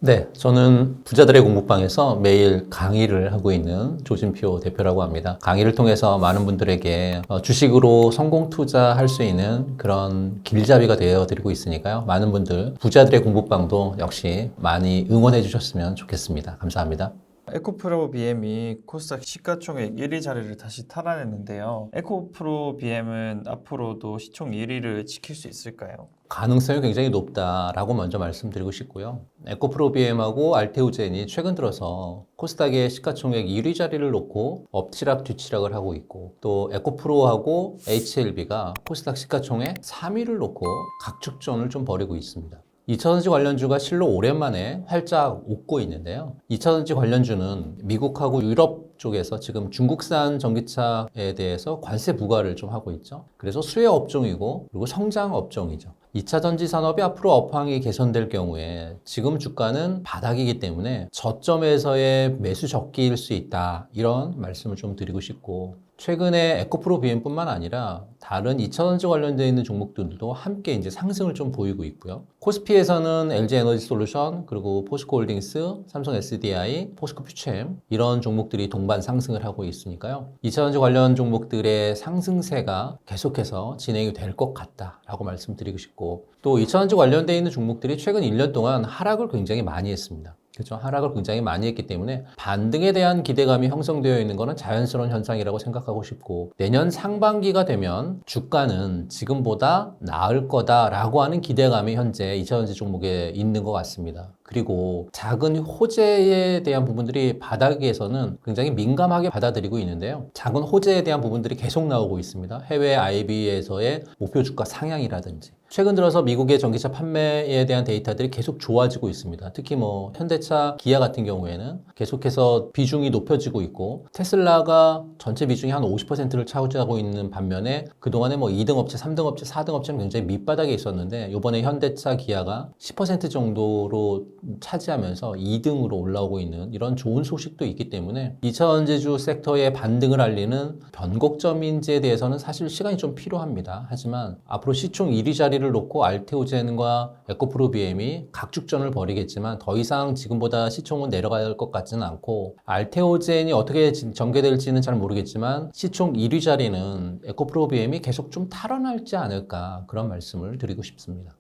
네, 저는 부자들의 공부방에서 매일 강의를 하고 있는 조진표 대표라고 합니다. 강의를 통해서 많은 분들에게 주식으로 성공 투자할 수 있는 그런 길잡이가 되어드리고 있으니까요. 많은 분들 부자들의 공부방도 역시 많이 응원해 주셨으면 좋겠습니다. 감사합니다. 에코프로 BM이 코스닥 시가총액 1위 자리를 다시 탈환했는데요. 에코프로 BM은 앞으로도 시총 1위를 지킬 수 있을까요? 가능성이 굉장히 높다라고 먼저 말씀드리고 싶고요. 에코프로비엠하고 알테오젠이 최근 들어서 코스닥의 시가총액 1위 자리를 놓고 엎치락 뒤치락을 하고 있고, 또 에코프로하고 HLB가 코스닥 시가총액 3위를 놓고 각축전을 좀 벌이고 있습니다. 2차전지 관련주가 실로 오랜만에 활짝 웃고 있는데요. 2차전지 관련주는 미국하고 유럽 쪽에서 지금 중국산 전기차에 대해서 관세 부과를 좀 하고 있죠. 그래서 수혜 업종이고, 그리고 성장 업종이죠. 2차 전지 산업이 앞으로 업황이 개선될 경우에 지금 주가는 바닥이기 때문에 저점에서의 매수 적기일 수 있다, 이런 말씀을 좀 드리고 싶고, 최근에 에코프로 BM뿐만 아니라 다른 2차 전지 관련되어 있는 종목들도 함께 이제 상승을 좀 보이고 있고요. 코스피에서는 LG 에너지 솔루션, 그리고 포스코 홀딩스, 삼성 SDI, 포스코 퓨처엠, 이런 종목들이 동반 상승을 하고 있으니까요. 2차 전지 관련 종목들의 상승세가 계속해서 진행이 될 것 같다라고 말씀드리고 싶고, 또 2차 전지 관련되어 있는 종목들이 최근 1년 동안 하락을 굉장히 많이 했습니다. 그렇죠. 하락을 굉장히 많이 했기 때문에 반등에 대한 기대감이 형성되어 있는 것은 자연스러운 현상이라고 생각하고 싶고, 내년 상반기가 되면 주가는 지금보다 나을 거다라고 하는 기대감이 현재 2차전지 종목에 있는 것 같습니다. 그리고 작은 호재에 대한 부분들이 바닥에서는 굉장히 민감하게 받아들이고 있는데요. 작은 호재에 대한 부분들이 계속 나오고 있습니다. 해외 IB에서의 목표 주가 상향이라든지, 최근 들어서 미국의 전기차 판매에 대한 데이터들이 계속 좋아지고 있습니다. 특히 뭐 현대차, 기아 같은 경우에는 계속해서 비중이 높여지고 있고, 테슬라가 전체 비중이 한 50%를 차지하고 있는 반면에 그동안에 뭐 2등 업체, 3등 업체, 4등 업체는 굉장히 밑바닥에 있었는데, 이번에 현대차, 기아가 10% 정도로 차지하면서 2등으로 올라오고 있는 이런 좋은 소식도 있기 때문에 2차전지주 섹터의 반등을 알리는 변곡점인지에 대해서는 사실 시간이 좀 필요합니다. 하지만 앞으로 시총 1위 자리를 놓고 알테오젠과 에코프로 BM이 각축전을 벌이겠지만 더 이상 지금보다 시총은 내려갈 것 같지는 않고, 알테오젠이 어떻게 전개될지는 잘 모르겠지만 시총 1위 자리는 에코프로 BM이 계속 좀 탈환할지 않을까, 그런 말씀을 드리고 싶습니다.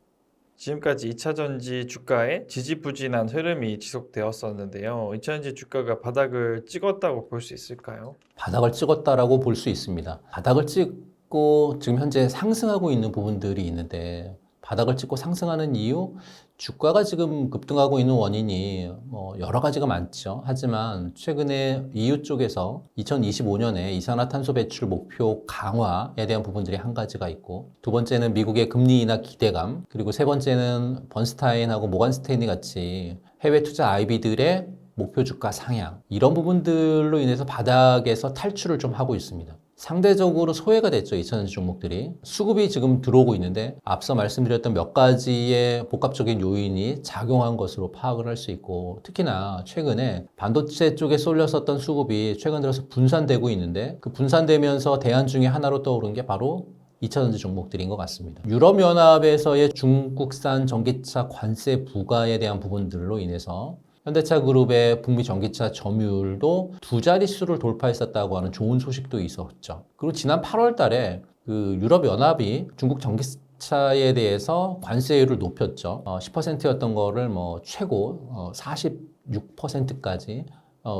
지금까지 2차전지 주가의 지지부진한 흐름이 지속되었었는데요. 2차전지 주가가 바닥을 찍었다고 볼 수 있을까요? 바닥을 찍었다라고 볼 수 있습니다. 바닥을 찍고 지금 현재 상승하고 있는 부분들이 있는데, 바닥을 찍고 상승하는 이유, 주가가 지금 급등하고 있는 원인이 뭐 여러 가지가 많죠. 하지만 최근에 EU 쪽에서 2025년에 이산화탄소 배출 목표 강화에 대한 부분들이 한 가지가 있고, 두 번째는 미국의 금리 인하 기대감, 그리고 세 번째는 번스타인하고 모건스테인리 같이 해외 투자 IB들의 목표 주가 상향, 이런 부분들로 인해서 바닥에서 탈출을 좀 하고 있습니다. 상대적으로 소외가 됐죠. 2차전지 종목들이. 수급이 지금 들어오고 있는데, 앞서 말씀드렸던 몇 가지의 복합적인 요인이 작용한 것으로 파악을 할 수 있고, 특히나 최근에 반도체 쪽에 쏠렸었던 수급이 최근 들어서 분산되고 있는데, 그 분산되면서 대안 중에 하나로 떠오른 게 바로 2차전지 종목들인 것 같습니다. 유럽연합에서의 중국산 전기차 관세 부과에 대한 부분들로 인해서 현대차 그룹의 북미 전기차 점유율도 두 자릿수를 돌파했었다고 하는 좋은 소식도 있었죠. 그리고 지난 8월 달에 그 유럽연합이 중국 전기차에 대해서 관세율을 높였죠. 10%였던 거를 뭐 최고 46%까지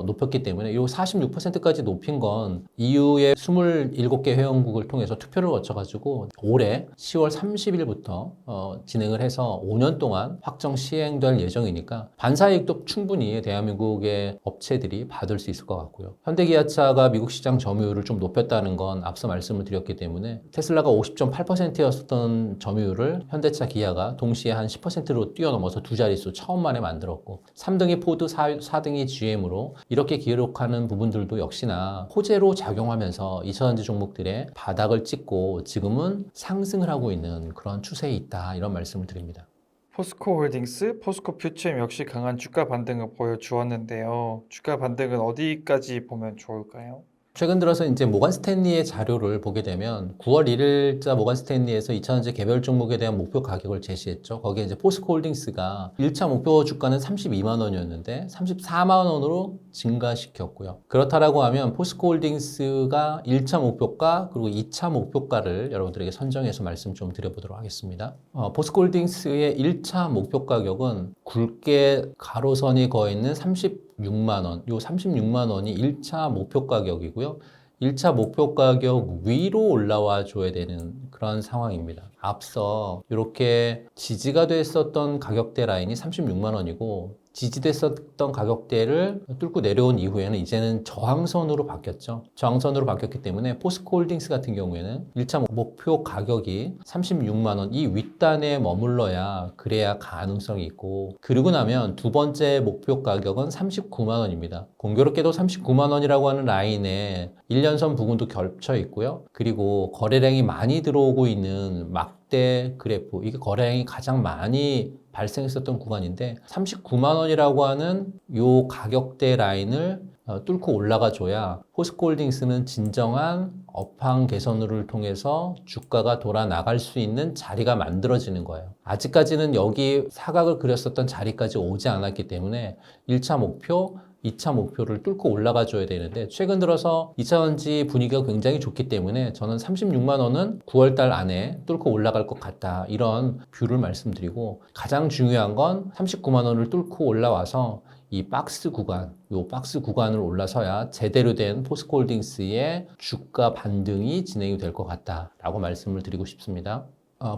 높였기 때문에, 이 46%까지 높인 건 EU의 27개 회원국을 통해서 투표를 거쳐가지고 올해 10월 30일부터 진행을 해서 5년 동안 확정 시행될 예정이니까 반사이익도 충분히 대한민국의 업체들이 받을 수 있을 것 같고요. 현대기아차가 미국 시장 점유율을 좀 높였다는 건 앞서 말씀을 드렸기 때문에, 테슬라가 50.8%였던 점유율을 현대차, 기아가 동시에 한 10%로 뛰어넘어서 두 자릿수 처음 만에 만들었고, 3등이 포드, 4등이 GM으로 이렇게 기록하는 부분들도 역시나 호재로 작용하면서 2차전지 종목들의 바닥을 찍고 지금은 상승을 하고 있는 그런 추세에 있다, 이런 말씀을 드립니다. 포스코 홀딩스, 포스코 퓨처엠 역시 강한 주가 반등을 보여주었는데요. 주가 반등은 어디까지 보면 좋을까요? 최근 들어서 이제 모건 스탠리의 자료를 보게 되면 9월 1일자 모건 스탠리에서 2차전지 개별 종목에 대한 목표 가격을 제시했죠. 거기에 이제 포스코 홀딩스가 1차 목표 주가는 32만 원이었는데 34만 원으로 증가시켰고요. 그렇다라고 하면 포스코 홀딩스가 1차 목표가 그리고 2차 목표가를 여러분들에게 선정해서 말씀 좀 드려보도록 하겠습니다. 포스코 홀딩스의 1차 목표 가격은 굵게 가로선이 그어 있는 36만 원, 요 36만 원이 1차 목표 가격이고요. 1차 목표 가격 위로 올라와 줘야 되는 그런 상황입니다. 앞서 이렇게 지지가 됐었던 가격대 라인이 36만 원이고 지지됐었던 가격대를 뚫고 내려온 이후에는 이제는 저항선으로 바뀌었죠. 저항선으로 바뀌었기 때문에 포스코 홀딩스 같은 경우에는 1차 목표 가격이 36만 원 이 윗단에 머물러야 그래야 가능성이 있고 그리고 나면 두 번째 목표 가격은 39만 원입니다. 공교롭게도 39만 원이라고 하는 라인에 1년선 부분도 겹쳐 있고요. 그리고 거래량이 많이 들어오고 있는 막대 그래프 이게 거래량이 가장 많이 발생했었던 구간인데 39만 원이라고 하는 요 가격대 라인을 뚫고 올라가 줘야 포스코홀딩스는 진정한 업황 개선을 통해서 주가가 돌아 나갈 수 있는 자리가 만들어지는 거예요. 아직까지는 여기 사각을 그렸었던 자리까지 오지 않았기 때문에 1차 목표 2차 목표를 뚫고 올라가 줘야 되는데 최근 들어서 2차전지 분위기가 굉장히 좋기 때문에 저는 36만 원은 9월 달 안에 뚫고 올라갈 것 같다 이런 뷰를 말씀드리고 가장 중요한 건 39만 원을 뚫고 올라와서 이 박스 구간, 요 박스 구간을 올라서야 제대로 된 포스코홀딩스의 주가 반등이 진행이 될 것 같다라고 말씀을 드리고 싶습니다.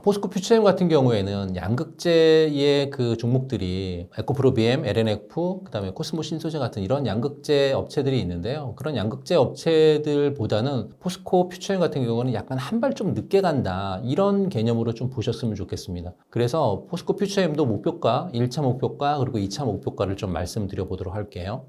포스코 퓨처엠 같은 경우에는 양극재의 그 종목들이 에코프로 BM, LNF, 그다음에 코스모 신소재 같은 이런 양극재 업체들이 있는데요. 그런 양극재 업체들보다는 포스코 퓨처엠 같은 경우는 약간 한 발 좀 늦게 간다. 이런 개념으로 좀 보셨으면 좋겠습니다. 그래서 포스코 퓨처엠도 목표가, 1차 목표가 그리고 2차 목표가를 좀 말씀드려 보도록 할게요.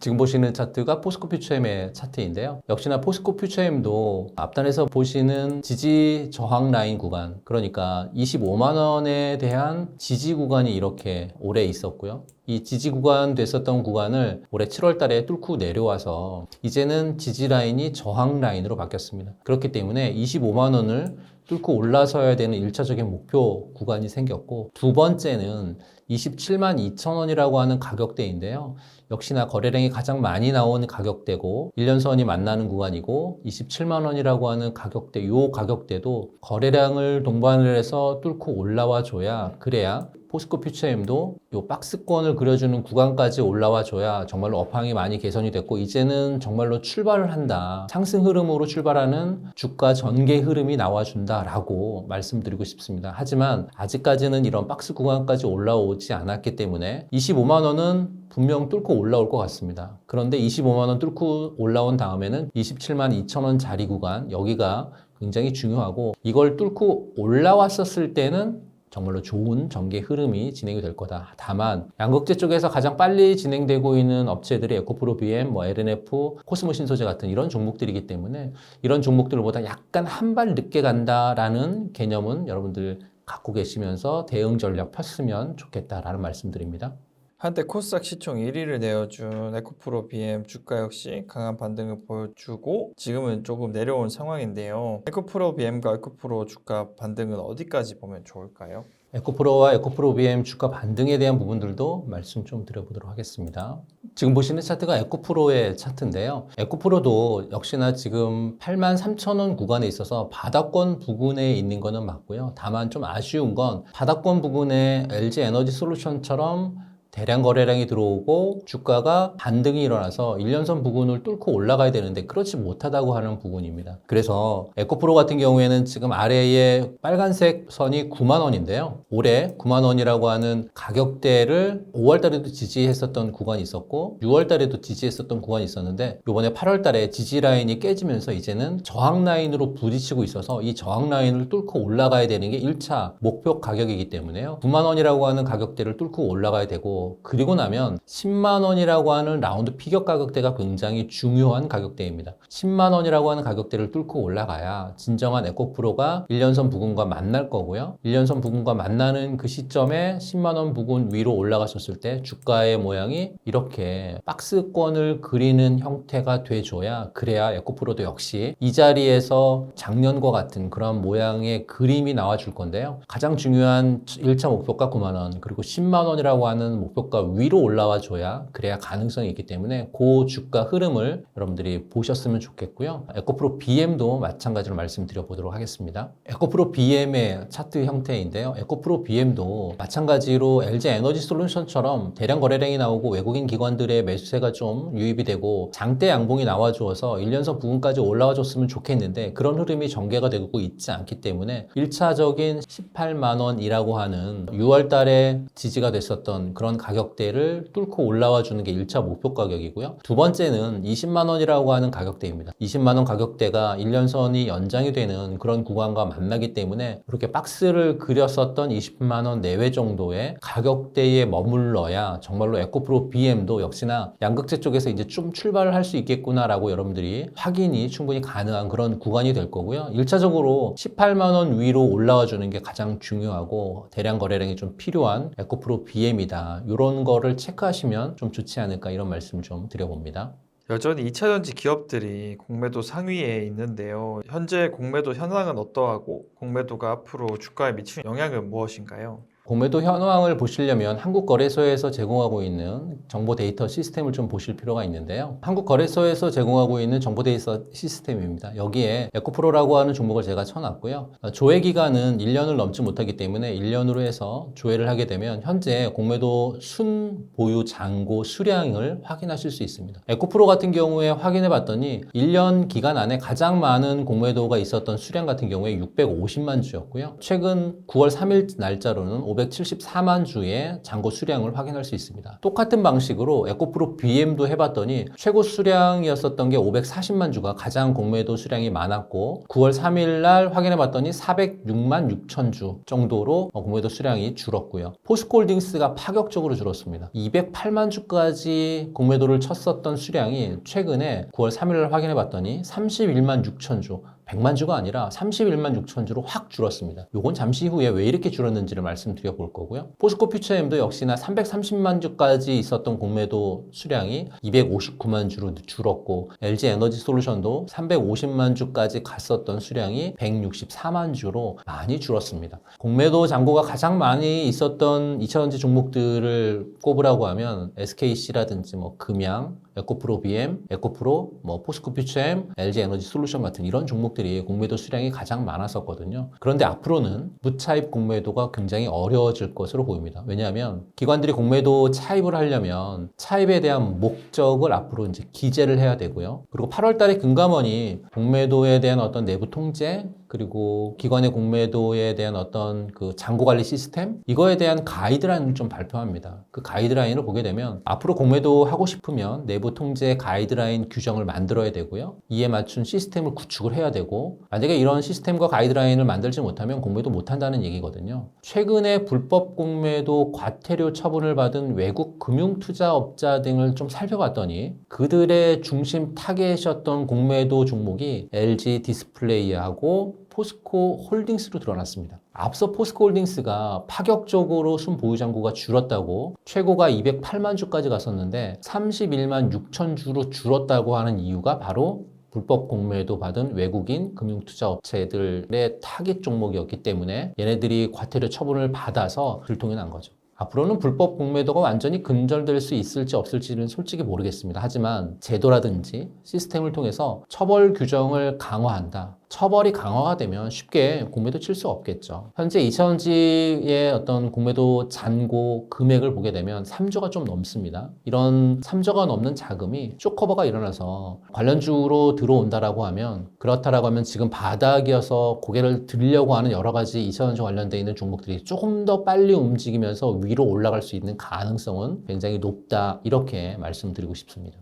지금 보시는 차트가 포스코 퓨처엠의 차트인데요. 역시나 포스코 퓨처엠도 앞단에서 보시는 지지 저항 라인 구간, 그러니까 25만 원에 대한 지지 구간이 이렇게 오래 있었고요. 이 지지 구간 됐었던 구간을 올해 7월 달에 뚫고 내려와서 이제는 지지 라인이 저항 라인으로 바뀌었습니다. 그렇기 때문에 25만 원을 뚫고 올라서야 되는 1차적인 목표 구간이 생겼고 두 번째는 27만 2천 원이라고 하는 가격대인데요. 역시나 거래량이 가장 많이 나오는 가격대고 1년선이 만나는 구간이고 27만 원이라고 하는 가격대, 요 가격대도 거래량을 동반을 해서 뚫고 올라와 줘야 그래야 포스코 퓨처엠도 요 박스권을 그려주는 구간까지 올라와 줘야 정말로 업황이 많이 개선이 됐고 이제는 정말로 출발을 한다. 상승 흐름으로 출발하는 주가 전개 흐름이 나와준다라고 말씀드리고 싶습니다. 하지만 아직까지는 이런 박스 구간까지 올라오지 않았기 때문에 25만 원은 분명 뚫고 올라올 것 같습니다. 그런데 25만 원 뚫고 올라온 다음에는 27만 2천 원 자리 구간 여기가 굉장히 중요하고 이걸 뚫고 올라왔었을 때는 정말로 좋은 전개 흐름이 진행이 될 거다. 다만 양극재 쪽에서 가장 빨리 진행되고 있는 업체들이 에코프로 BM, LNF, 코스모 신소재 같은 이런 종목들이기 때문에 이런 종목들보다 약간 한 발 늦게 간다라는 개념은 여러분들 갖고 계시면서 대응 전략 폈으면 좋겠다라는 말씀드립니다. 한때 코스닥 시총 1위를 내어준 에코프로 BM 주가 역시 강한 반등을 보여주고 지금은 조금 내려온 상황인데요. 에코프로 BM과 에코프로 주가 반등은 어디까지 보면 좋을까요? 에코프로와 에코프로 BM 주가 반등에 대한 부분들도 말씀 좀 드려보도록 하겠습니다. 지금 보시는 차트가 에코프로의 차트인데요. 에코프로도 역시나 지금 83,000원 구간에 있어서 바닥권 부근에 있는 거는 맞고요. 다만 좀 아쉬운 건 바닥권 부근에 LG 에너지 솔루션처럼 대량 거래량이 들어오고 주가가 반등이 일어나서 1년선 부근을 뚫고 올라가야 되는데 그렇지 못하다고 하는 부분입니다. 그래서 에코프로 같은 경우에는 지금 아래에 빨간색 선이 9만 원인데요. 올해 9만 원이라고 하는 가격대를 5월 달에도 지지했었던 구간이 있었고 6월 달에도 지지했었던 구간이 있었는데 이번에 8월 달에 지지 라인이 깨지면서 이제는 저항 라인으로 부딪히고 있어서 이 저항 라인을 뚫고 올라가야 되는 게 1차 목표 가격이기 때문에요. 9만 원이라고 하는 가격대를 뚫고 올라가야 되고 있고, 그리고 나면 10만 원이라고 하는 라운드 피겨 가격대가 굉장히 중요한 가격대입니다. 10만 원이라고 하는 가격대를 뚫고 올라가야 진정한 에코프로가 1년선 부근과 만날 거고요. 1년선 부근과 만나는 그 시점에 10만 원 부근 위로 올라갔었을 때 주가의 모양이 이렇게 박스권을 그리는 형태가 돼줘야, 그래야 에코프로도 역시 이 자리에서 작년과 같은 그런 모양의 그림이 나와줄 건데요. 가장 중요한 1차 목표가 9만 원, 그리고 10만 원이라고 하는 목표가 위로 올라와 줘야, 그래야 가능성이 있기 때문에 그 주가 흐름을 여러분들이 보셨으면 좋겠고요. 에코프로 BM도 마찬가지로 말씀드려 보도록 하겠습니다. 에코프로 BM의 차트 형태인데요. 에코프로 BM도 마찬가지로 LG 에너지 솔루션처럼 대량 거래량이 나오고 외국인 기관들의 매수세가 좀 유입이 되고 장대 양봉이 나와주어서 1년선 부근까지 올라와 줬으면 좋겠는데, 그런 흐름이 전개가 되고 있지 않기 때문에 1차적인 18만 원이라고 하는 6월 달에 지지가 됐었던 그런 가격대를 뚫고 올라와 주는 게 1차 목표 가격이고요. 두 번째는 20만 원이라고 하는 가격대입니다. 20만 원 가격대가 1년선이 연장이 되는 그런 구간과 만나기 때문에 이렇게 박스를 그렸었던 20만 원 내외 정도의 가격대에 머물러야 정말로 에코프로 BM도 역시나 양극재 쪽에서 이제 좀 출발을 할 수 있겠구나라고 여러분들이 확인이 충분히 가능한 그런 구간이 될 거고요. 1차적으로 18만 원 위로 올라와 주는 게 가장 중요하고 대량 거래량이 좀 필요한 에코프로 BM이다. 이런 거를 체크하시면 좀 좋지 않을까, 이런 말씀을 좀 드려봅니다. 여전히 2차전지 기업들이 공매도 상위에 있는데요. 현재 공매도 현황은 어떠하고 공매도가 앞으로 주가에 미치는 영향은 무엇인가요? 공매도 현황을 보시려면 한국거래소에서 제공하고 있는 정보 데이터 시스템을 좀 보실 필요가 있는데요. 한국거래소에서 제공하고 있는 정보 데이터 시스템입니다. 여기에 에코프로라고 하는 종목을 제가 쳐놨고요. 조회 기간은 1년을 넘지 못하기 때문에 1년으로 해서 조회를 하게 되면 현재 공매도 순 보유 잔고 수량을 확인하실 수 있습니다. 에코프로 같은 경우에 확인해 봤더니 1년 기간 안에 가장 많은 공매도가 있었던 수량 같은 경우에 650만 주였고요. 최근 9월 3일 날짜로는 574만 주의 잔고 수량을 확인할 수 있습니다. 똑같은 방식으로 에코프로 BM도 해봤더니 최고 수량이었었던 게 540만 주가 가장 공매도 수량이 많았고, 9월 3일 날 확인해봤더니 406만 6천 주 정도로 공매도 수량이 줄었고요. 포스코홀딩스가 파격적으로 줄었습니다. 208만 주까지 공매도를 쳤었던 수량이 최근에 9월 3일 날 확인해봤더니 31만 6천 주, 100만 주가 아니라 31만 6천 주로 확 줄었습니다. 요건 잠시 후에 왜 이렇게 줄었는지를 말씀드려 볼 거고요. 포스코 퓨처엠도 역시나 330만 주까지 있었던 공매도 수량이 259만 주로 줄었고, LG 에너지 솔루션도 350만 주까지 갔었던 수량이 164만 주로 많이 줄었습니다. 공매도 잔고가 가장 많이 있었던 2차전지 종목들을 꼽으라고 하면 SKC라든지 금양, 에코프로 BM, 에코프로, 포스코 퓨처엠, LG 에너지 솔루션 같은 이런 종목들이 공매도 수량이 가장 많았었거든요. 그런데 앞으로는 무차입 공매도가 굉장히 어려워질 것으로 보입니다. 왜냐하면 기관들이 공매도 차입을 하려면 차입에 대한 목적을 앞으로 이제 기재를 해야 되고요. 그리고 8월 달에 금감원이 공매도에 대한 어떤 내부 통제, 그리고 기관의 공매도에 대한 어떤 그 잔고 관리 시스템, 이거에 대한 가이드라인을 좀 발표합니다. 그 가이드라인을 보게 되면 앞으로 공매도 하고 싶으면 내부 통제 가이드라인 규정을 만들어야 되고요. 이에 맞춘 시스템을 구축을 해야 되고, 만약에 이런 시스템과 가이드라인을 만들지 못하면 공매도 못한다는 얘기거든요. 최근에 불법 공매도 과태료 처분을 받은 외국 금융투자업자 등을 좀 살펴봤더니 그들의 중심 타겟이었던 공매도 종목이 LG 디스플레이하고 포스코 홀딩스로 드러났습니다. 앞서 포스코 홀딩스가 파격적으로 순보유 잔고가 줄었다고, 최고가 208만 주까지 갔었는데 31만 6천 주로 줄었다고 하는 이유가 바로 불법 공매도 받은 외국인 금융투자업체들의 타깃 종목이었기 때문에 얘네들이 과태료 처분을 받아서 들통이 난 거죠. 앞으로는 불법 공매도가 완전히 근절될 수 있을지 없을지는 솔직히 모르겠습니다. 하지만 제도라든지 시스템을 통해서 처벌 규정을 강화한다. 처벌이 강화가 되면 쉽게 공매도 칠 수 없겠죠. 현재 2차전지의 어떤 공매도 잔고 금액을 보게 되면 3조가 좀 넘습니다. 이런 3조가 넘는 자금이 쇼커버가 일어나서 관련주로 들어온다라고 하면, 그렇다라고 하면 지금 바닥이어서 고개를 들려고 하는 여러 가지 2차전지 관련되어 있는 종목들이 조금 더 빨리 움직이면서 위로 올라갈 수 있는 가능성은 굉장히 높다, 이렇게 말씀드리고 싶습니다.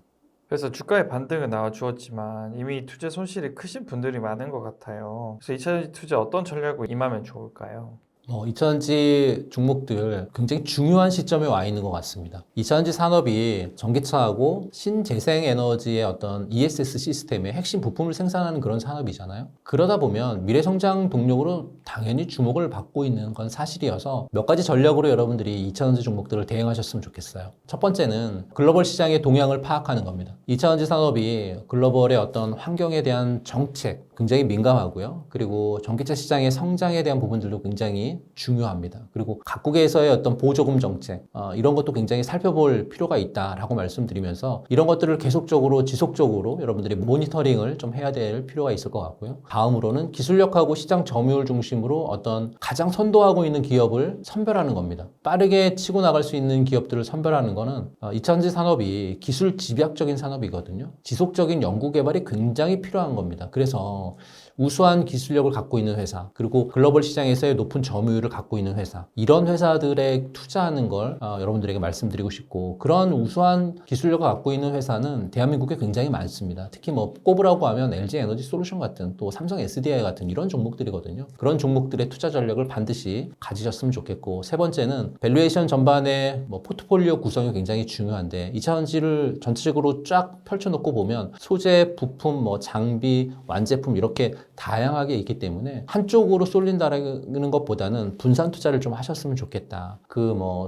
그래서 주가의 반등은 나와주었지만 이미 투자 손실이 크신 분들이 많은 것 같아요. 그래서 2차전지 투자 어떤 전략으로 임하면 좋을까요? 2차전지 종목들 굉장히 중요한 시점에 와 있는 것 같습니다. 2차전지 산업이 전기차하고 신재생에너지의 어떤 ESS 시스템의 핵심 부품을 생산하는 그런 산업이잖아요. 그러다 보면 미래 성장 동력으로 당연히 주목을 받고 있는 건 사실이어서 몇 가지 전략으로 여러분들이 2차전지 종목들을 대응하셨으면 좋겠어요. 첫 번째는 글로벌 시장의 동향을 파악하는 겁니다. 2차전지 산업이 글로벌의 어떤 환경에 대한 정책 굉장히 민감하고요. 그리고 전기차 시장의 성장에 대한 부분들도 굉장히 중요합니다. 그리고 각국에서의 어떤 보조금 정책 이런 것도 굉장히 살펴볼 필요가 있다라고 말씀드리면서 이런 것들을 계속적으로 지속적으로 여러분들이 모니터링을 좀 해야 될 필요가 있을 것 같고요. 다음으로는 기술력하고 시장 점유율 중심으로 어떤 가장 선도하고 있는 기업을 선별하는 겁니다. 빠르게 치고 나갈 수 있는 기업들을 선별하는 거는 2차전지 산업이 기술 집약적인 산업이거든요. 지속적인 연구 개발이 굉장히 필요한 겁니다. 그래서 우수한 기술력을 갖고 있는 회사, 그리고 글로벌 시장에서의 높은 점유율을 갖고 있는 회사, 이런 회사들에 투자하는 걸 여러분들에게 말씀드리고 싶고, 그런 우수한 기술력을 갖고 있는 회사는 대한민국에 굉장히 많습니다. 특히 꼽으라고 하면 LG 에너지 솔루션 같은, 또 삼성 SDI 같은 이런 종목들이거든요. 그런 종목들의 투자 전략을 반드시 가지셨으면 좋겠고, 세 번째는 밸류에이션 전반의 포트폴리오 구성이 굉장히 중요한데, 2차전지를 전체적으로 쫙 펼쳐놓고 보면 소재, 부품, 장비, 완제품 이렇게 다양하게 있기 때문에 한쪽으로 쏠린다는 것보다는 분산 투자를 좀 하셨으면 좋겠다.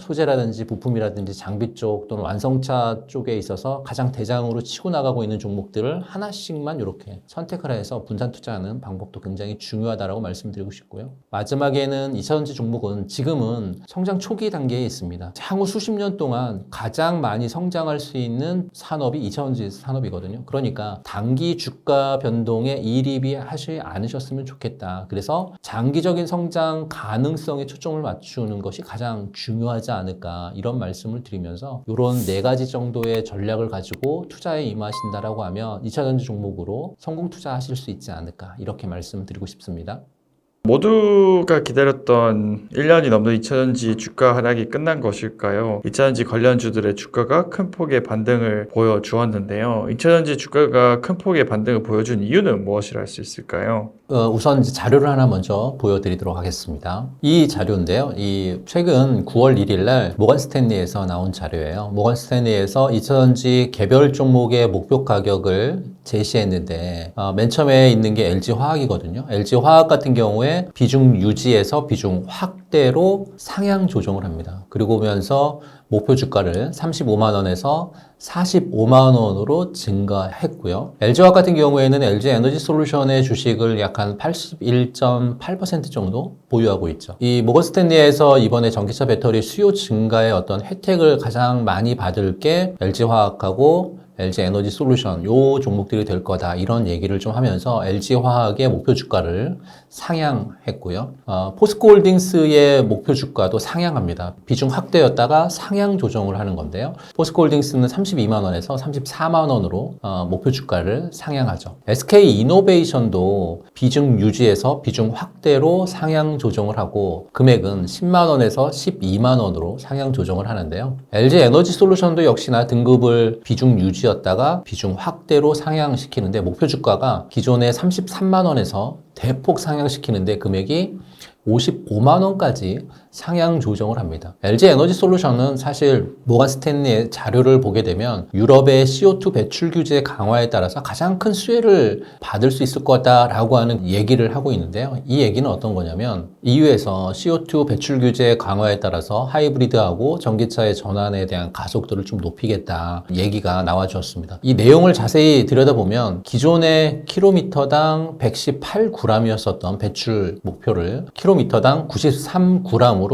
소재라든지 부품이라든지 장비 쪽 또는 완성차 쪽에 있어서 가장 대장으로 치고 나가고 있는 종목들을 하나씩만 이렇게 선택을 해서 분산 투자하는 방법도 굉장히 중요하다고 말씀드리고 싶고요. 마지막에는 2차전지 종목은 지금은 성장 초기 단계에 있습니다. 향후 수십 년 동안 가장 많이 성장할 수 있는 산업이 2차전지 산업이거든요. 그러니까 단기 주가 변동에 이입이 하지 않으셨으면 좋겠다. 그래서 장기적인 성장 가능성에 초점을 맞추는 것이 가장 중요하지 않을까, 이런 말씀을 드리면서 이런 4가지 정도의 전략을 가지고 투자에 임하신다라고 하면 2차전지 종목으로 성공 투자하실 수 있지 않을까, 이렇게 말씀드리고 싶습니다. 모두가 기다렸던 1년이 넘는 2차전지 주가 하락이 끝난 것일까요? 2차전지 관련주들의 주가가 큰 폭의 반등을 보여주었는데요. 2차전지 주가가 큰 폭의 반등을 보여준 이유는 무엇이라 할 수 있을까요? 우선 자료를 하나 먼저 보여드리도록 하겠습니다. 이 자료인데요. 최근 9월 1일 날 모건 스탠리에서 나온 자료예요. 모건 스탠리에서 2차전지 개별 종목의 목표 가격을 제시했는데 맨 처음에 있는 게 LG화학이거든요. LG화학 같은 경우에 비중 유지에서 비중 확대로 상향 조정을 합니다. 그러면서 목표 주가를 35만 원에서 45만 원으로 증가했고요. LG화학 같은 경우에는 LG 에너지 솔루션의 주식을 약 한 81.8% 정도 보유하고 있죠. 이 모건 스탠리에서 이번에 전기차 배터리 수요 증가의 어떤 혜택을 가장 많이 받을 게 LG화학하고 LG 에너지 솔루션 요 종목들이 될 거다, 이런 얘기를 좀 하면서 LG화학의 목표 주가를 상향했고요. 포스코홀딩스의 목표 주가도 상향합니다. 비중 확대였다가 상향 조정을 하는 건데요. 포스코홀딩스는 32만 원에서 34만 원으로 목표 주가를 상향하죠. SK이노베이션도 비중 유지에서 비중 확대로 상향 조정을 하고 금액은 10만 원에서 12만 원으로 상향 조정을 하는데요. LG 에너지 솔루션도 역시나 등급을 비중 유지였다가 비중 확대로 상향시키는데 목표 주가가 기존의 33만 원에서 대폭 상향시키는데 금액이 55만 원까지 상향 조정을 합니다. LG 에너지 솔루션은 사실 모건 스탠리의 자료를 보게 되면 유럽의 CO2 배출 규제 강화에 따라서 가장 큰 수혜를 받을 수 있을 거다라고 하는 얘기를 하고 있는데요. 이 얘기는 어떤 거냐면 EU에서 CO2 배출 규제 강화에 따라서 하이브리드하고 전기차의 전환에 대한 가속도를 좀 높이겠다 얘기가 나와 주었습니다. 이 내용을 자세히 들여다보면 기존의 킬로미터당 118g이었었던 배출 목표를 킬로미터당 93g으로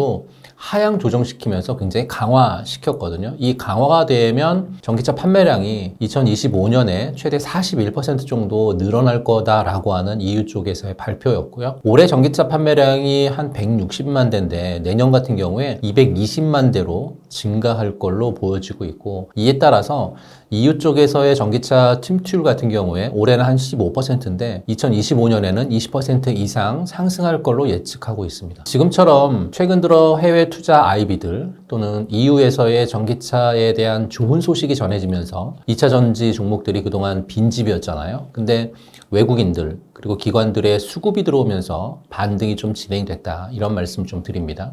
하향 조정시키면서 굉장히 강화시켰거든요. 이 강화가 되면 전기차 판매량이 2025년에 최대 41% 정도 늘어날 거다라고 하는 EU 쪽에서의 발표였고요. 올해 전기차 판매량이 한 160만 대인데 내년 같은 경우에 220만 대로 증가할 걸로 보여지고 있고, 이에 따라서 EU 쪽에서의 전기차 침투율 같은 경우에 올해는 한 15%인데 2025년에는 20% 이상 상승할 걸로 예측하고 있습니다. 지금처럼 최근 들어 해외 투자 IB들 또는 EU에서의 전기차에 대한 좋은 소식이 전해지면서 2차 전지 종목들이 그동안 빈집이었잖아요. 근데 외국인들 그리고 기관들의 수급이 들어오면서 반등이 좀 진행됐다, 이런 말씀 좀 드립니다.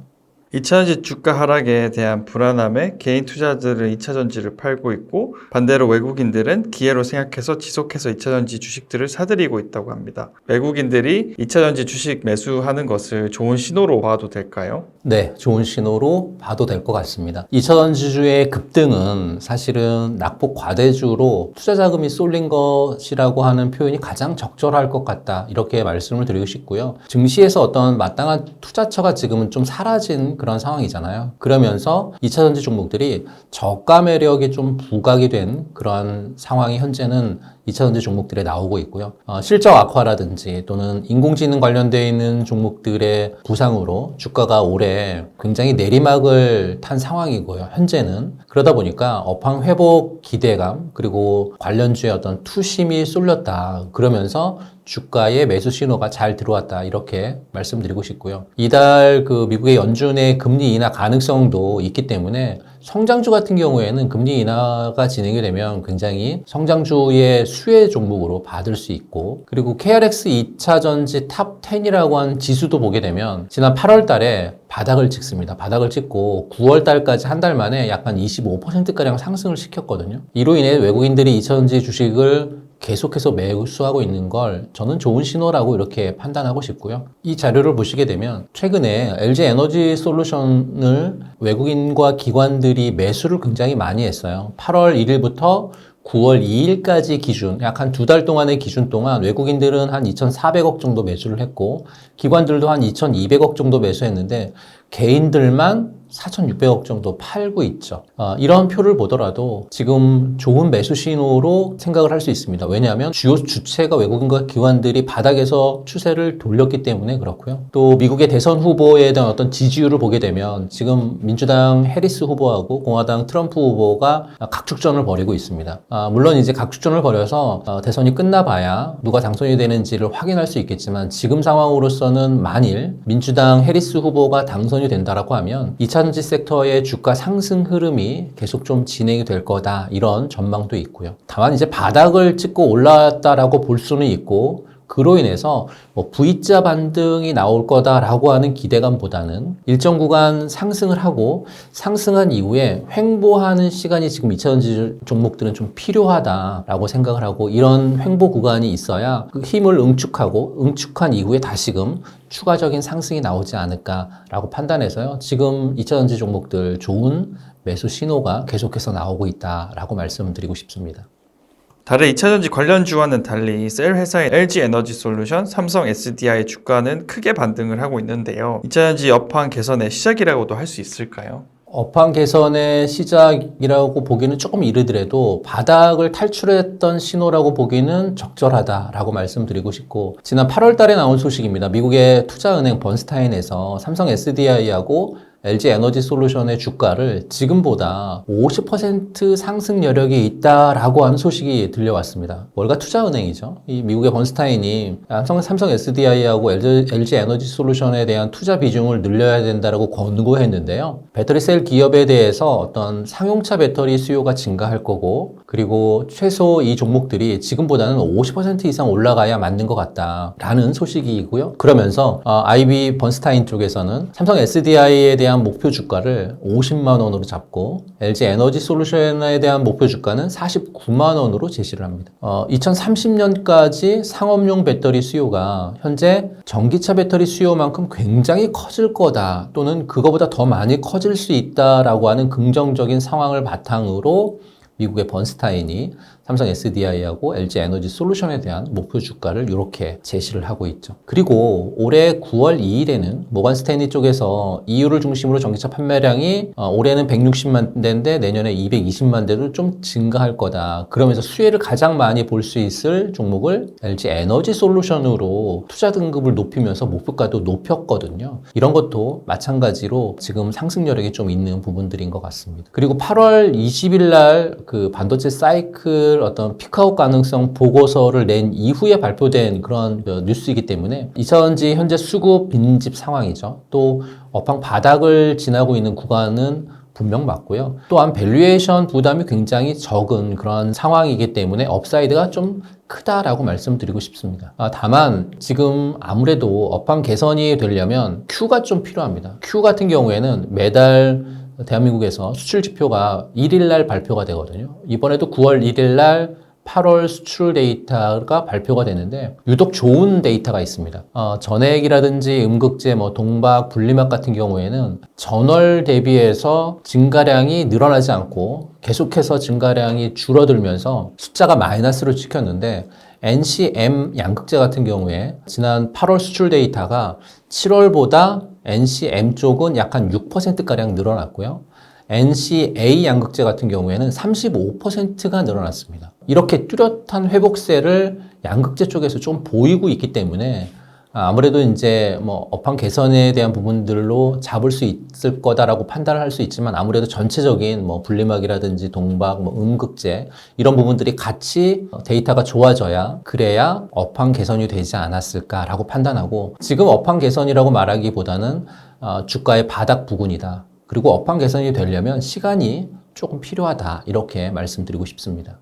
2차전지 주가 하락에 대한 불안함에 개인 투자자들은 2차전지를 팔고 있고, 반대로 외국인들은 기회로 생각해서 지속해서 2차전지 주식들을 사들이고 있다고 합니다. 외국인들이 2차전지 주식 매수하는 것을 좋은 신호로 봐도 될까요? 네, 좋은 신호로 봐도 될 것 같습니다. 2차전지주의 급등은 사실은 낙폭 과대주로 투자 자금이 쏠린 것이라고 하는 표현이 가장 적절할 것 같다, 이렇게 말씀을 드리고 싶고요. 증시에서 어떤 마땅한 투자처가 지금은 좀 사라진 그런 상황이잖아요. 그러면서 2차전지 종목들이 저가 매력이 좀 부각이 된 그러한 상황이 현재는 2차전지 종목들에 나오고 있고요. 실적 악화라든지 또는 인공지능 관련되어 있는 종목들의 부상으로 주가가 올해 굉장히 내리막을 탄 상황이고요. 현재는. 그러다 보니까 업황 회복 기대감 그리고 관련주의 어떤 투심이 쏠렸다, 그러면서 주가의 매수 신호가 잘 들어왔다, 이렇게 말씀드리고 싶고요. 이달 미국의 연준의 금리 인하 가능성도 있기 때문에 성장주 같은 경우에는 금리 인하가 진행이 되면 굉장히 성장주의 수혜 종목으로 받을 수 있고, 그리고 KRX 2차전지 탑 10이라고 한 지수도 보게 되면 지난 8월 달에 바닥을 찍습니다. 바닥을 찍고 9월 달까지 한 달 만에 약간 25%가량 상승을 시켰거든요. 이로 인해 외국인들이 2차전지 주식을 계속해서 매수하고 있는 걸 저는 좋은 신호라고 이렇게 판단하고 싶고요. 이 자료를 보시게 되면 최근에 LG 에너지 솔루션을 외국인과 기관들이 매수를 굉장히 많이 했어요. 8월 1일부터 9월 2일까지 기준, 약 한 2달 동안의 기준 동안 외국인들은 한 2,400억 정도 매수를 했고, 기관들도 한 2,200억 정도 매수했는데 개인들만 4,600억 정도 팔고 있죠. 이런 표를 보더라도 지금 좋은 매수 신호로 생각을 할 수 있습니다. 왜냐하면 주요 주체가 외국인과 기관들이 바닥에서 추세를 돌렸기 때문에 그렇고요. 또 미국의 대선 후보에 대한 어떤 지지율을 보게 되면 지금 민주당 해리스 후보하고 공화당 트럼프 후보가 각축전을 벌이고 있습니다. 물론 이제 각축전을 벌여서 대선이 끝나봐야 누가 당선이 되는지를 확인할 수 있겠지만, 지금 상황으로서는 만일 민주당 해리스 후보가 당선이 된다라고 하면 2차전지 섹터의 주가 상승 흐름이 계속 좀 진행이 될 거다, 이런 전망도 있고요. 다만 이제 바닥을 찍고 올라왔다라고 볼 수는 있고, 그로 인해서 V자 반등이 나올 거다라고 하는 기대감보다는 일정 구간 상승을 하고 상승한 이후에 횡보하는 시간이 지금 2차전지 종목들은 좀 필요하다라고 생각을 하고, 이런 횡보 구간이 있어야 그 힘을 응축한 이후에 다시금 추가적인 상승이 나오지 않을까라고 판단해서요. 지금 2차전지 종목들 좋은 매수 신호가 계속해서 나오고 있다라고 말씀드리고 싶습니다. 다른 2차전지 관련주와는 달리 셀 회사인 LG 에너지 솔루션, 삼성 SDI 주가는 크게 반등을 하고 있는데요. 2차전지 업황 개선의 시작이라고도 할 수 있을까요? 업황 개선의 시작이라고 보기는 조금 이르더라도 바닥을 탈출했던 신호라고 보기는 적절하다라고 말씀드리고 싶고, 지난 8월 달에 나온 소식입니다. 미국의 투자은행 번스타인에서 삼성 SDI하고 LG 에너지 솔루션의 주가를 지금보다 50% 상승 여력이 있다라고 하는 소식이 들려왔습니다. 월가 투자은행이죠. 이 미국의 번스타인이 삼성 SDI하고 LG 에너지 솔루션에 대한 투자 비중을 늘려야 된다라고 권고했는데요. 배터리 셀 기업에 대해서 어떤 상용차 배터리 수요가 증가할 거고, 그리고 최소 이 종목들이 지금보다는 50% 이상 올라가야 맞는 것 같다라는 소식이고요. 그러면서 IB 번스타인 쪽에서는 삼성 SDI에 대한 목표 주가를 50만 원으로 잡고 LG 에너지 솔루션에 대한 목표 주가는 49만 원으로 제시를 합니다. 2030년까지 상업용 배터리 수요가 현재 전기차 배터리 수요만큼 굉장히 커질 거다, 또는 그거보다 더 많이 커질 수 있다라고 하는 긍정적인 상황을 바탕으로 미국의 번스타인이 삼성 SDI하고 LG 에너지 솔루션에 대한 목표 주가를 이렇게 제시를 하고 있죠. 그리고 올해 9월 2일에는 모건 스탠리 쪽에서 EU를 중심으로 전기차 판매량이 올해는 160만 대인데 내년에 220만 대로 좀 증가할 거다. 그러면서 수혜를 가장 많이 볼 수 있을 종목을 LG 에너지 솔루션으로 투자 등급을 높이면서 목표가도 높였거든요. 이런 것도 마찬가지로 지금 상승 여력이 좀 있는 부분들인 것 같습니다. 그리고 8월 20일 날 그 반도체 사이클 어떤 피크아웃 가능성 보고서를 낸 이후에 발표된 그런 뉴스이기 때문에 2차전지 현재 수급 빈집 상황이죠. 또 업황 바닥을 지나고 있는 구간은 분명 맞고요. 또한 밸류에이션 부담이 굉장히 적은 그런 상황이기 때문에 업사이드가 좀 크다라고 말씀드리고 싶습니다. 다만 지금 아무래도 업황 개선이 되려면 Q가 좀 필요합니다. Q 같은 경우에는 매달 대한민국에서 수출 지표가 1일 날 발표가 되거든요. 이번에도 9월 1일 날 8월 수출 데이터가 발표가 되는데 유독 좋은 데이터가 있습니다. 전액이라든지 음극재, 동박, 분리막 같은 경우에는 전월 대비해서 증가량이 늘어나지 않고 계속해서 증가량이 줄어들면서 숫자가 마이너스로 찍혔는데 NCM 양극재 같은 경우에 지난 8월 수출 데이터가 7월보다 NCM 쪽은 약 한 6%가량 늘어났고요. NCA 양극재 같은 경우에는 35%가 늘어났습니다. 이렇게 뚜렷한 회복세를 양극재 쪽에서 좀 보이고 있기 때문에 아무래도 이제 업황 개선에 대한 부분들로 잡을 수 있을 거다라고 판단을 할 수 있지만 아무래도 전체적인 분리막이라든지 동박, 음극재 이런 부분들이 같이 데이터가 좋아져야 그래야 업황 개선이 되지 않았을까라고 판단하고 지금 업황 개선이라고 말하기보다는 주가의 바닥 부근이다. 그리고 업황 개선이 되려면 시간이 조금 필요하다. 이렇게 말씀드리고 싶습니다.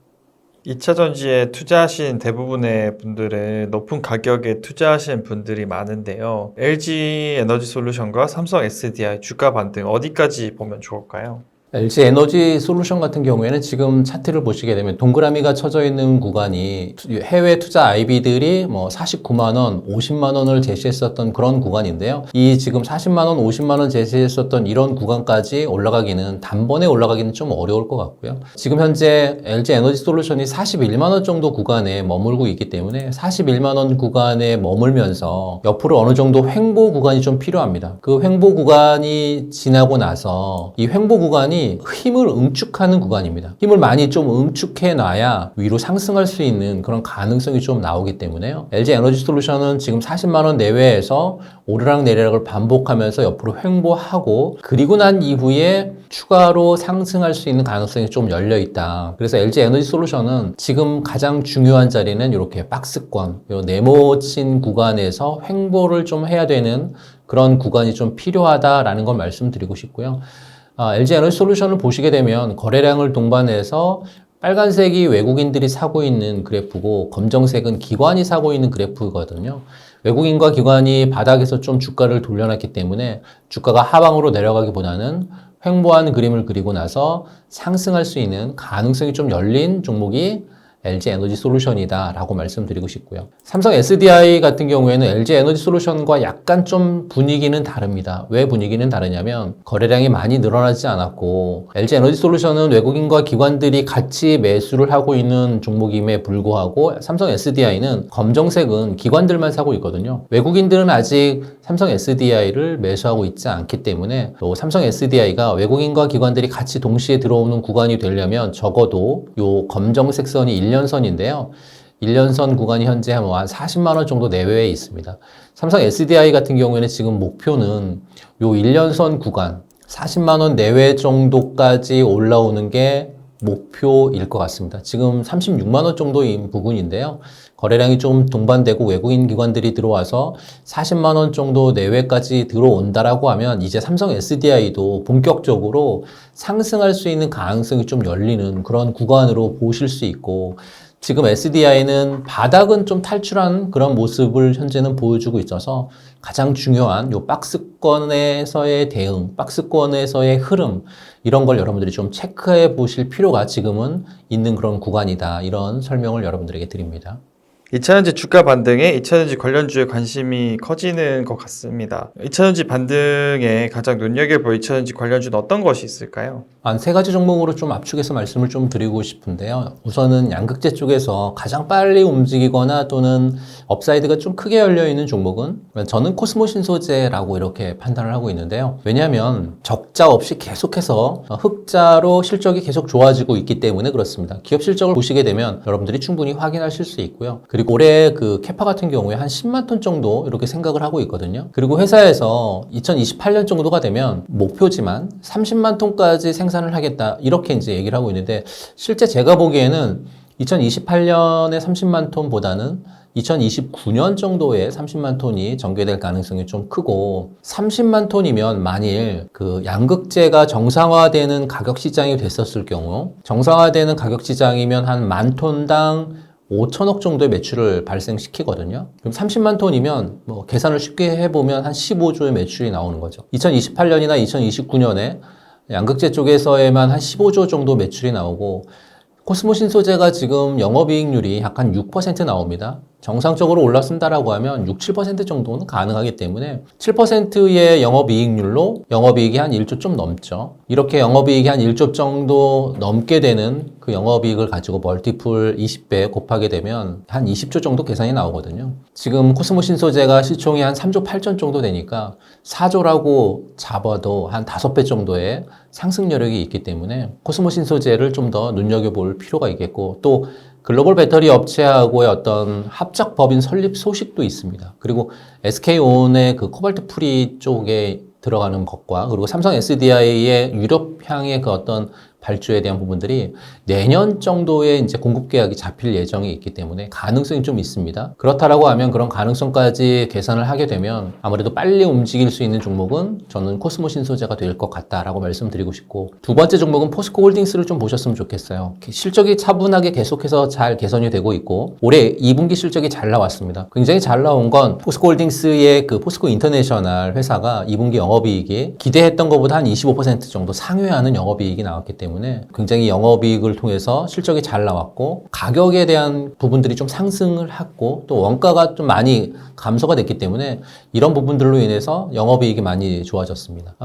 2차 전지에 투자하신 대부분의 분들은 높은 가격에 투자하신 분들이 많은데요. LG 에너지 솔루션과 삼성 SDI 주가 반등 어디까지 보면 좋을까요? LG 에너지 솔루션 같은 경우에는 지금 차트를 보시게 되면 동그라미가 쳐져 있는 구간이 해외 투자 IB들이 49만 원, 50만 원을 제시했었던 그런 구간인데요. 이 지금 40만 원, 50만 원 제시했었던 이런 구간까지 올라가기는 단번에 올라가기는 좀 어려울 것 같고요. 지금 현재 LG 에너지 솔루션이 41만 원 정도 구간에 머물고 있기 때문에 41만 원 구간에 머물면서 옆으로 어느 정도 횡보 구간이 좀 필요합니다. 그 횡보 구간이 지나고 나서 이 횡보 구간이 힘을 응축하는 구간입니다. 힘을 많이 좀 응축해 놔야 위로 상승할 수 있는 그런 가능성이 좀 나오기 때문에요. LG 에너지 솔루션은 지금 40만 원 내외에서 오르락 내리락을 반복하면서 옆으로 횡보하고 그리고 난 이후에 추가로 상승할 수 있는 가능성이 좀 열려 있다. 그래서 LG 에너지 솔루션은 지금 가장 중요한 자리는 이렇게 박스권, 요 네모친 구간에서 횡보를 좀 해야 되는 그런 구간이 좀 필요하다라는 걸 말씀드리고 싶고요. LG 에너지 솔루션을 보시게 되면 거래량을 동반해서 빨간색이 외국인들이 사고 있는 그래프고 검정색은 기관이 사고 있는 그래프거든요. 외국인과 기관이 바닥에서 좀 주가를 돌려놨기 때문에 주가가 하방으로 내려가기보다는 횡보한 그림을 그리고 나서 상승할 수 있는 가능성이 좀 열린 종목이 LG 에너지 솔루션이다 라고 말씀드리고 싶고요. 삼성 SDI 같은 경우에는 LG 에너지 솔루션과 약간 좀 분위기는 다릅니다. 왜 분위기는 다르냐면 거래량이 많이 늘어나지 않았고 LG 에너지 솔루션은 외국인과 기관들이 같이 매수를 하고 있는 종목임에 불구하고 삼성 SDI는 검정색은 기관들만 사고 있거든요. 외국인들은 아직 삼성 SDI를 매수하고 있지 않기 때문에 또 삼성 SDI가 외국인과 기관들이 같이 동시에 들어오는 구간이 되려면 적어도 요 검정색 선이 1년선인데요. 1년선 구간이 현재 한 40만 원 정도 내외에 있습니다. 삼성 SDI 같은 경우에는 지금 목표는 요 1년선 구간 40만 원 내외 정도까지 올라오는 게 목표일 것 같습니다. 지금 36만 원 정도인 부분인데요. 거래량이 좀 동반되고 외국인 기관들이 들어와서 40만 원 정도 내외까지 들어온다라고 하면 이제 삼성 SDI도 본격적으로 상승할 수 있는 가능성이 좀 열리는 그런 구간으로 보실 수 있고 지금 SDI는 바닥은 좀 탈출한 그런 모습을 현재는 보여주고 있어서 가장 중요한 요 박스권에서의 대응, 박스권에서의 흐름 이런 걸 여러분들이 좀 체크해 보실 필요가 지금은 있는 그런 구간이다. 이런 설명을 여러분들에게 드립니다. 2차전지 주가 반등에 2차전지 관련주에 관심이 커지는 것 같습니다. 2차전지 반등에 가장 눈여겨볼 2차전지 관련주는 어떤 것이 있을까요? 한 세 가지 종목으로 좀 압축해서 말씀을 좀 드리고 싶은데요. 우선은 양극재 쪽에서 가장 빨리 움직이거나 또는 업사이드가 좀 크게 열려 있는 종목은 저는 코스모 신소재라고 이렇게 판단을 하고 있는데요. 왜냐하면 적자 없이 계속해서 흑자로 실적이 계속 좋아지고 있기 때문에 그렇습니다. 기업 실적을 보시게 되면 여러분들이 충분히 확인하실 수 있고요. 그리고 올해 그 캐파 같은 경우에 한 10만 톤 정도 이렇게 생각을 하고 있거든요. 그리고 회사에서 2028년 정도가 되면 목표지만 30만 톤까지 생산을 하겠다 이렇게 이제 얘기를 하고 있는데 실제 제가 보기에는 2028년에 30만 톤보다는 2029년 정도에 30만 톤이 전개될 가능성이 좀 크고 30만 톤이면 만일 그 양극재가 정상화되는 가격 시장이 됐었을 경우 정상화되는 가격 시장이면 한 만 톤당 5천억 정도의 매출을 발생시키거든요. 그럼 30만 톤이면 뭐 계산을 쉽게 해보면 한 15조의 매출이 나오는 거죠. 2028년이나 2029년에 양극재 쪽에서에만 한 15조 정도 매출이 나오고 코스모 신소재가 지금 영업이익률이 약 한 6% 나옵니다. 정상적으로 올랐습니다라고 하면 6, 7% 정도는 가능하기 때문에 7%의 영업이익률로 영업이익이 한 1조 좀 넘죠. 이렇게 영업이익이 한 1조 정도 넘게 되는 그 영업이익을 가지고 멀티플 20배 곱하게 되면 한 20조 정도 계산이 나오거든요. 지금 코스모 신소재가 시총이 한 3조 8천 정도 되니까 4조라고 잡아도 한 5배 정도의 상승 여력이 있기 때문에 코스모 신소재를 좀 더 눈여겨볼 필요가 있겠고 또 글로벌 배터리 업체하고의 어떤 합작 법인 설립 소식도 있습니다. 그리고 SK온의 그 코발트 프리 쪽에 들어가는 것과 그리고 삼성 SDI의 유럽향의 그 어떤 발주에 대한 부분들이 내년 정도에 이제 공급 계약이 잡힐 예정이 있기 때문에 가능성이 좀 있습니다. 그렇다라고 하면 그런 가능성까지 계산을 하게 되면 아무래도 빨리 움직일 수 있는 종목은 저는 코스모 신소재가 될 것 같다라고 말씀드리고 싶고 두 번째 종목은 포스코 홀딩스를 좀 보셨으면 좋겠어요. 실적이 차분하게 계속해서 잘 개선이 되고 있고 올해 2분기 실적이 잘 나왔습니다. 굉장히 잘 나온 건 포스코 홀딩스의 그 포스코 인터내셔널 회사가 2분기 영업이익이 기대했던 것보다 한 25% 정도 상회하는 영업이익이 나왔기 때문에 굉장히 영업이익을 통해서 실적이 잘 나왔고 가격에 대한 부분들이 좀 상승을 했고 또 원가가 좀 많이 감소가 됐기 때문에 이런 부분들로 인해서 영업이익이 많이 좋아졌습니다.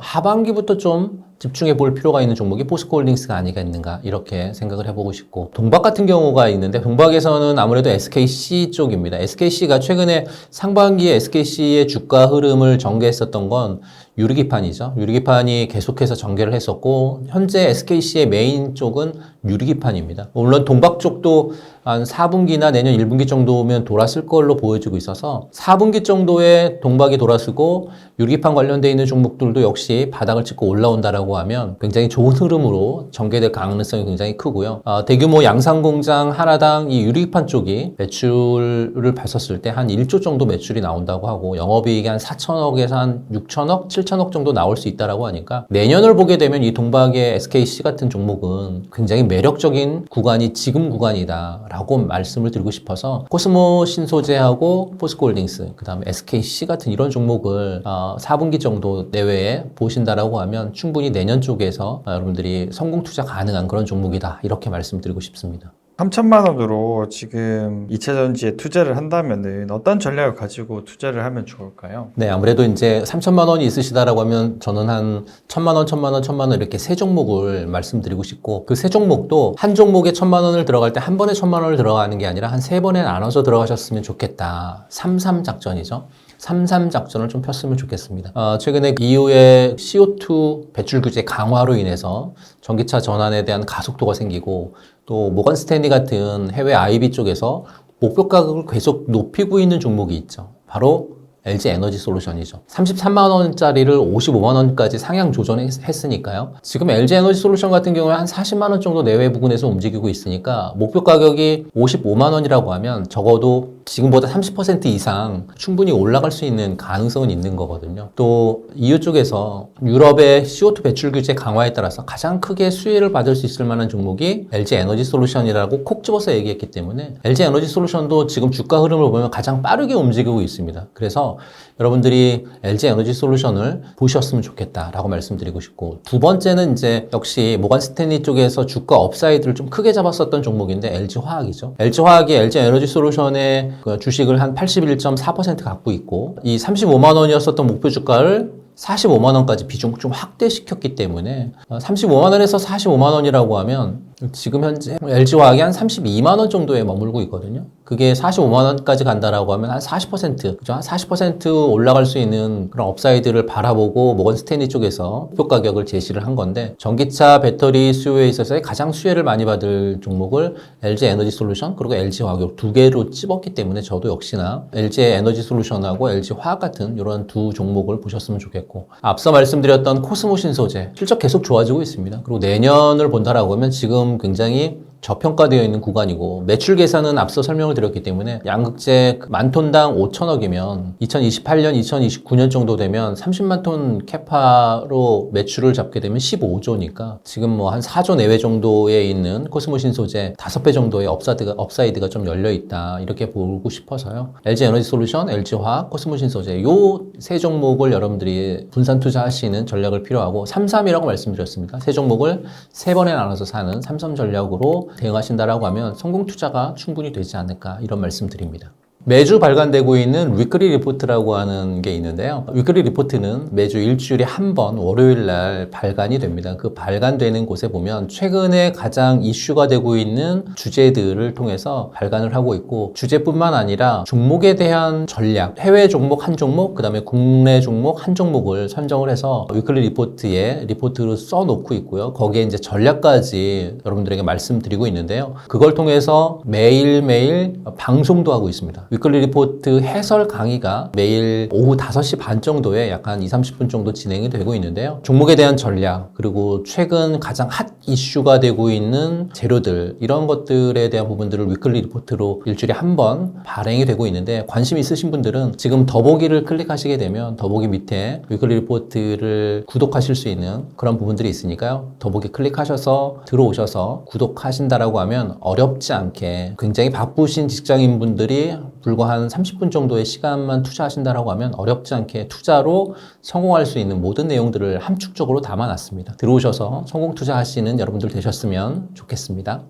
하반기부터 좀 집중해 볼 필요가 있는 종목이 포스코 홀딩스가 아니겠는가 이렇게 생각을 해보고 싶고 동박 같은 경우가 있는데 동박에서는 아무래도 SKC 쪽입니다. SKC가 최근에 상반기에 SKC의 주가 흐름을 전개했었던 건 유리기판이죠. 유리기판이 계속해서 전개를 했었고 현재 SKC의 메인 쪽은 유리기판입니다. 물론 동박 쪽도 한 4분기나 내년 1분기 정도면 돌았을 걸로 보여지고 있어서 4분기 정도에 동박이 돌아서고 유리기판 관련되어 있는 종목들도 역시 바닥을 찍고 올라온다라고 하면 굉장히 좋은 흐름으로 전개될 가능성이 굉장히 크고요. 대규모 양산공장 하나당 이 유리기판 쪽이 매출을 봤었을 때 한 1조 정도 매출이 나온다고 하고 영업이익이 한 4천억에서 한 6천억, 7천억 정도 나올 수 있다라고 하니까 내년을 보게 되면 이 동박의 SKC 같은 종목은 굉장히 매력적인 구간이 지금 구간이다 라고 말씀을 드리고 싶어서 코스모 신소재하고 포스코홀딩스 그 다음에 SKC 같은 이런 종목을 4분기 정도 내외에 보신다라고 하면 충분히 내년 쪽에서 여러분들이 성공 투자 가능한 그런 종목이다 이렇게 말씀드리고 싶습니다. 3천만 원으로 지금 2차전지에 투자를 한다면은 어떤 전략을 가지고 투자를 하면 좋을까요? 네, 아무래도 이제 3천만 원이 있으시다라고 하면 저는 한 1,000만 원, 1,000만 원, 1,000만 원 이렇게 세 종목을 말씀드리고 싶고 그 세 종목도 한 종목에 1,000만 원을 들어갈 때 한 번에 1,000만 원을 들어가는 게 아니라 한 세 번에 나눠서 들어가셨으면 좋겠다. 3-3 작전이죠. 3-3 작전을 좀 폈으면 좋겠습니다. 최근에 EU의 CO2 배출 규제 강화로 인해서 전기차 전환에 대한 가속도가 생기고 또 모건 스탠리 같은 해외 IB 쪽에서 목표 가격을 계속 높이고 있는 종목이 있죠. 바로 LG 에너지 솔루션이죠. 33만 원짜리를 55만 원까지 상향 조정했으니까요. 지금 LG 에너지 솔루션 같은 경우에 한 40만 원 정도 내외 부근에서 움직이고 있으니까 목표 가격이 55만 원이라고 하면 적어도 지금보다 30% 이상 충분히 올라갈 수 있는 가능성은 있는 거거든요. 또 EU 쪽에서 유럽의 CO2 배출 규제 강화에 따라서 가장 크게 수혜를 받을 수 있을 만한 종목이 LG 에너지 솔루션이라고 콕 집어서 얘기했기 때문에 LG 에너지 솔루션도 지금 주가 흐름을 보면 가장 빠르게 움직이고 있습니다. 그래서 여러분들이 LG 에너지 솔루션을 보셨으면 좋겠다라고 말씀드리고 싶고, 두 번째는 이제 역시 모간 스탠리 쪽에서 주가 업사이드를 좀 크게 잡았었던 종목인데 LG 화학이죠. LG 화학이 LG 에너지 솔루션의 그 주식을 한 81.4% 갖고 있고, 이 35만 원이었었던 목표 주가를 45만 원까지 비중 좀 확대시켰기 때문에 35만 원에서 45만 원이라고 하면 지금 현재 LG화학이 한 32만 원 정도에 머물고 있거든요. 그게 45만 원까지 간다라고 하면 한 40%, 그죠? 한 40% 올라갈 수 있는 그런 업사이드를 바라보고 모건 스탠리 쪽에서 목표 가격을 제시를 한 건데, 전기차 배터리 수요에 있어서 가장 수혜를 많이 받을 종목을 LG 에너지 솔루션 그리고 LG 화학 두 개로 찝었기 때문에 저도 역시나 LG 에너지 솔루션하고 LG 화학 같은 이런 두 종목을 보셨으면 좋겠고, 앞서 말씀드렸던 코스모 신소재 실적 계속 좋아지고 있습니다. 그리고 내년을 본다라고 하면 지금 굉장히 저평가되어 있는 구간이고, 매출 계산은 앞서 설명을 드렸기 때문에 양극재 만 톤당 5천억이면 2028년, 2029년 정도 되면 30만 톤 캐파로 매출을 잡게 되면 15조니까 지금 뭐 한 4조 내외 정도에 있는 코스모 신소재 5배 정도의 업사이드가 좀 열려 있다, 이렇게 보고 싶어서요. LG 에너지 솔루션, LG 화학, 코스모 신소재 요 세 종목을 여러분들이 분산 투자하시는 전략을 필요하고, 3-3이라고 말씀드렸습니다. 세 종목을 세 번에 나눠서 사는 3-3 전략으로 대응하신다라고 하면 성공 투자가 충분히 되지 않을까, 이런 말씀드립니다. 매주 발간되고 있는 위클리 리포트라고 하는 게 있는데요. 위클리 리포트는 매주 일주일에 한 번 월요일 날 발간이 됩니다. 그 발간되는 곳에 보면 최근에 가장 이슈가 되고 있는 주제들을 통해서 발간을 하고 있고, 주제뿐만 아니라 종목에 대한 전략, 해외 종목 한 종목, 그 다음에 국내 종목 한 종목을 선정을 해서 위클리 리포트에 리포트로 써놓고 있고요. 거기에 이제 전략까지 여러분들에게 말씀드리고 있는데요. 그걸 통해서 매일매일 방송도 하고 있습니다. 위클리 리포트 해설 강의가 매일 오후 5시 반 정도에 약간 20-30분 정도 진행이 되고 있는데요. 종목에 대한 전략, 그리고 최근 가장 핫 이슈가 되고 있는 재료들, 이런 것들에 대한 부분들을 위클리 리포트로 일주일에 한 번 발행이 되고 있는데, 관심 있으신 분들은 지금 더보기를 클릭하시게 되면 더보기 밑에 위클리 리포트를 구독하실 수 있는 그런 부분들이 있으니까요. 더보기 클릭하셔서 들어오셔서 구독하신다라고 하면 어렵지 않게, 굉장히 바쁘신 직장인분들이 불과 한 30분 정도의 시간만 투자하신다라고 하면 어렵지 않게 투자로 성공할 수 있는 모든 내용들을 함축적으로 담아놨습니다. 들어오셔서 성공 투자하시는 여러분들 되셨으면 좋겠습니다.